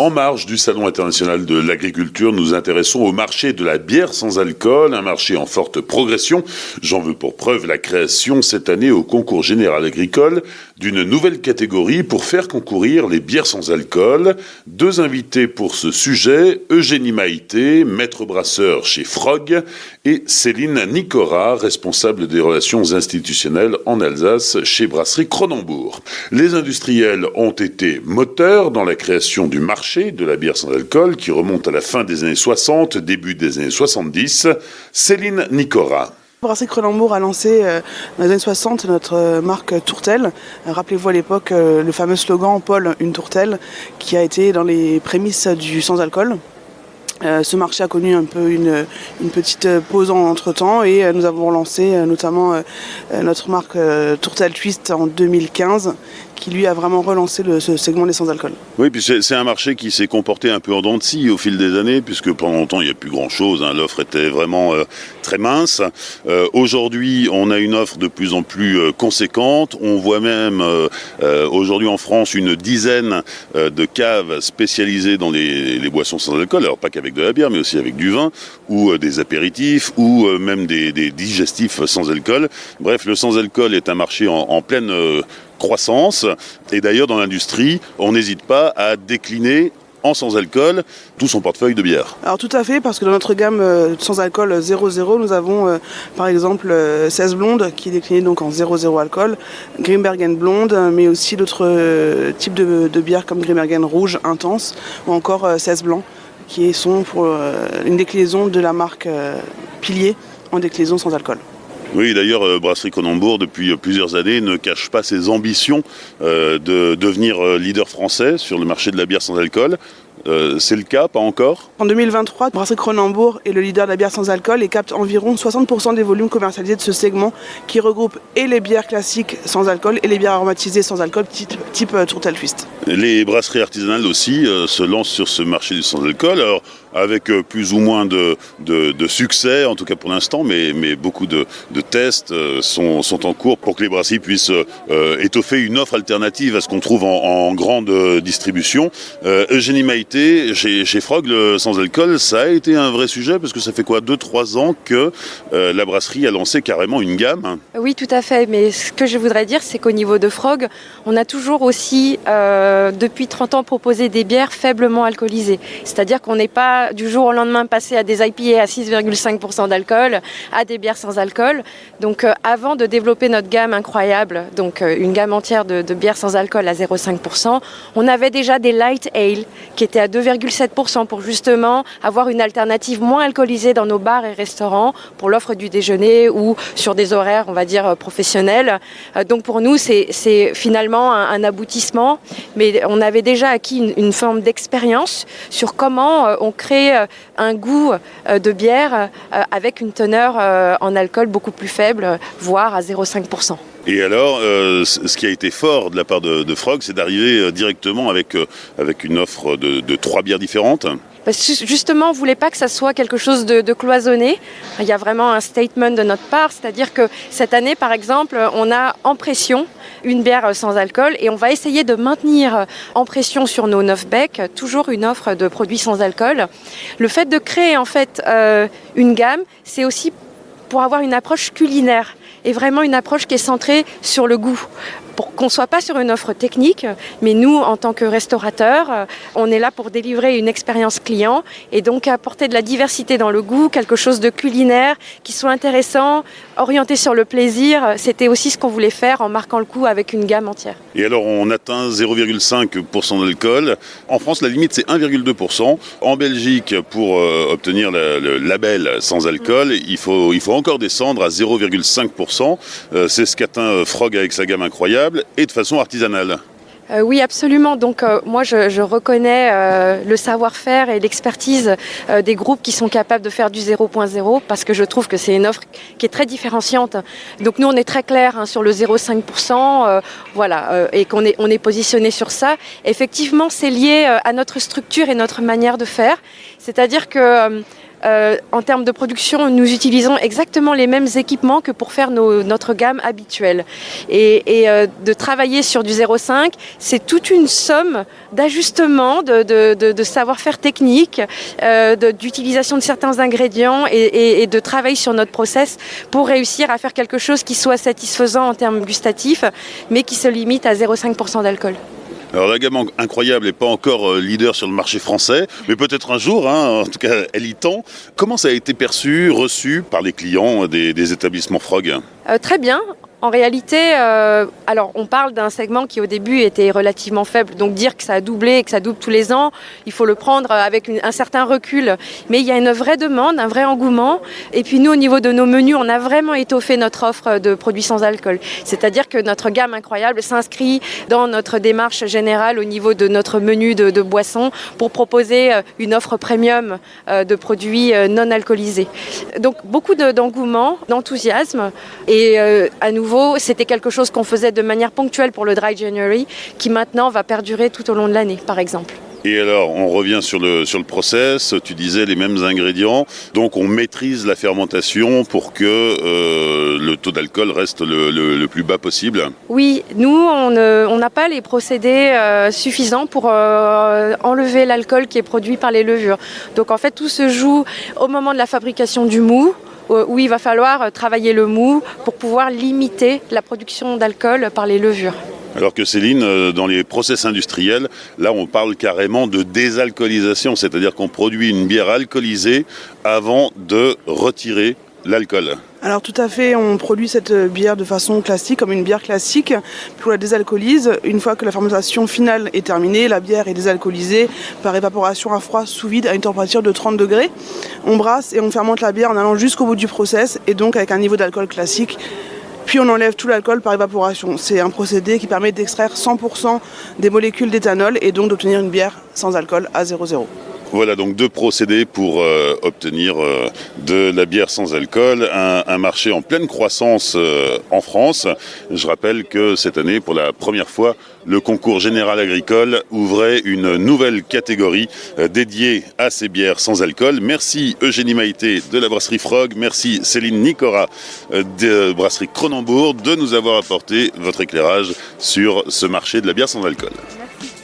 En marge du Salon international de l'agriculture, nous intéressons au marché de la bière sans alcool, un marché en forte progression. J'en veux pour preuve la création cette année au concours général agricole d'une nouvelle catégorie pour faire concourir les bières sans alcool. Deux invités pour ce sujet, Eugénie Maïté, maître brasseur chez Frog, et Céline Nicora, responsable des relations institutionnelles en Alsace chez Brasserie Cronenbourg. Les industriels ont été moteurs dans la création du marché de la bière sans alcool qui remonte à la fin des années 60, début des années 70. Céline Nicora. Brasserie Cronenbourg a lancé dans les années 60 notre marque Tourtel. Rappelez-vous à l'époque le fameux slogan « Paul, une tourtelle » qui a été dans les prémices du sans-alcool. Ce marché a connu un peu une petite pause entre-temps et nous avons lancé notamment notre marque Tourtel Twist en 2015 qui lui a vraiment relancé ce segment des sans-alcool. Oui, puis c'est un marché qui s'est comporté un peu en dents de scie au fil des années, puisque pendant longtemps il n'y a plus grand-chose, l'offre était vraiment très mince. Aujourd'hui, on a une offre de plus en plus conséquente. On voit même aujourd'hui en France une dizaine de caves spécialisées dans les boissons sans alcool, alors pas qu'avec de la bière, mais aussi avec du vin, ou des apéritifs, ou même des digestifs sans alcool. Bref, le sans alcool est un marché en pleine croissance, et d'ailleurs dans l'industrie, on n'hésite pas à décliner en sans alcool tout son portefeuille de bière. Alors tout à fait, parce que dans notre gamme sans alcool 0,0, nous avons par exemple 16 blondes qui est déclinée donc en 0,0 alcool, Grimbergen blonde, mais aussi d'autres types de bières comme Grimbergen rouge intense, ou encore 16 blancs qui sont pour une déclinaison de la marque Pilier en déclinaison sans alcool. Oui, d'ailleurs, Brasserie Cronenbourg, depuis plusieurs années, ne cache pas ses ambitions de devenir leader français sur le marché de la bière sans alcool. C'est le cas, pas encore ? En 2023, Brasserie Cronenbourg est le leader de la bière sans alcool et capte environ 60% des volumes commercialisés de ce segment qui regroupe et les bières classiques sans alcool et les bières aromatisées sans alcool type Tourtel Twist. Les brasseries artisanales aussi se lancent sur ce marché du sans alcool, alors avec plus ou moins de succès, en tout cas pour l'instant, mais beaucoup de tests sont en cours pour que les brasseries puissent étoffer une offre alternative à ce qu'on trouve en grande distribution. Eugénie Maïté, chez Frog, le sans alcool, ça a été un vrai sujet parce que ça fait 2-3 ans que la brasserie a lancé carrément une gamme. Oui, tout à fait, mais ce que je voudrais dire, c'est qu'au niveau de Frog, on a toujours aussi, depuis 30 ans, proposé des bières faiblement alcoolisées. C'est-à-dire qu'on n'est pas du jour au lendemain passé à des IPA à 6,5% d'alcool, à des bières sans alcool. Donc avant de développer notre gamme incroyable, donc une gamme entière de bières sans alcool à 0,5%, on avait déjà des light ale qui étaient à 2,7% pour justement avoir une alternative moins alcoolisée dans nos bars et restaurants pour l'offre du déjeuner ou sur des horaires, on va dire, professionnels. Donc pour nous, c'est finalement un aboutissement, mais on avait déjà acquis une forme d'expérience sur comment on crée un goût de bière avec une teneur en alcool beaucoup plus faible, voire à 0,5%. Et alors, ce qui a été fort de la part de Frog, c'est d'arriver directement avec une offre de 3 bières différentes. Justement, on ne voulait pas que ça soit quelque chose de cloisonné. Il y a vraiment un statement de notre part, c'est-à-dire que cette année, par exemple, on a en pression une bière sans alcool et on va essayer de maintenir en pression sur nos 9 becs toujours une offre de produits sans alcool. Le fait de créer en fait une gamme, c'est aussi pour avoir une approche culinaire et vraiment une approche qui est centrée sur le goût. Pour qu'on ne soit pas sur une offre technique, mais nous, en tant que restaurateurs, on est là pour délivrer une expérience client et donc apporter de la diversité dans le goût, quelque chose de culinaire, qui soit intéressant, orienté sur le plaisir. C'était aussi ce qu'on voulait faire en marquant le coup avec une gamme entière. Et alors, on atteint 0,5% d'alcool. En France, la limite, c'est 1,2%. En Belgique, pour obtenir le label sans alcool, il faut encore descendre à 0,5%. C'est ce qu'atteint Frog avec sa gamme incroyable et de façon artisanale. Oui, absolument. Donc moi, je reconnais le savoir-faire et l'expertise des groupes qui sont capables de faire du 0.0 parce que je trouve que c'est une offre qui est très différenciante. Donc nous, on est très clair sur le 0,5%, et qu'on est positionné sur ça. Effectivement, c'est lié à notre structure et notre manière de faire. C'est-à-dire que En termes de production, nous utilisons exactement les mêmes équipements que pour faire notre gamme habituelle. Et de travailler sur du 0,5, c'est toute une somme d'ajustements, de savoir-faire technique, d'utilisation de certains ingrédients et de travail sur notre process pour réussir à faire quelque chose qui soit satisfaisant en termes gustatifs, mais qui se limite à 0,5% d'alcool. Alors la gamme incroyable n'est pas encore leader sur le marché français, mais peut-être un jour, en tout cas elle y tend. Comment ça a été perçu, reçu par les clients des établissements Frog ? Très bien. En réalité, alors on parle d'un segment qui au début était relativement faible, donc dire que ça a doublé et que ça double tous les ans, il faut le prendre avec un certain recul. Mais il y a une vraie demande, un vrai engouement. Et puis nous, au niveau de nos menus, on a vraiment étoffé notre offre de produits sans alcool. C'est-à-dire que notre gamme incroyable s'inscrit dans notre démarche générale au niveau de notre menu de boissons pour proposer une offre premium de produits non alcoolisés. Donc beaucoup d'engouement, d'enthousiasme et à nouveau, c'était quelque chose qu'on faisait de manière ponctuelle pour le Dry January, qui maintenant va perdurer tout au long de l'année, par exemple. Et alors, on revient sur le process, tu disais les mêmes ingrédients, donc on maîtrise la fermentation pour que le taux d'alcool reste le plus bas possible. Oui, nous, on n'a pas les procédés suffisants pour enlever l'alcool qui est produit par les levures. Donc en fait, tout se joue au moment de la fabrication du mou, où il va falloir travailler le mou pour pouvoir limiter la production d'alcool par les levures. Alors que Céline, dans les process industriels, là on parle carrément de désalcoolisation, c'est-à-dire qu'on produit une bière alcoolisée avant de retirer l'alcool. Alors tout à fait, on produit cette bière de façon classique, comme une bière classique, puis on la désalcoolise. Une fois que la fermentation finale est terminée, la bière est désalcoolisée par évaporation à froid sous vide à une température de 30 degrés. On brasse et on fermente la bière en allant jusqu'au bout du process et donc avec un niveau d'alcool classique. Puis on enlève tout l'alcool par évaporation. C'est un procédé qui permet d'extraire 100% des molécules d'éthanol et donc d'obtenir une bière sans alcool à 0,0. Voilà donc deux procédés pour obtenir de la bière sans alcool, un marché en pleine croissance en France. Je rappelle que cette année, pour la première fois, le concours général agricole ouvrait une nouvelle catégorie dédiée à ces bières sans alcool. Merci Eugénie Maïté de la brasserie Frog, merci Céline Nicora de brasserie Cronenbourg de nous avoir apporté votre éclairage sur ce marché de la bière sans alcool. Merci.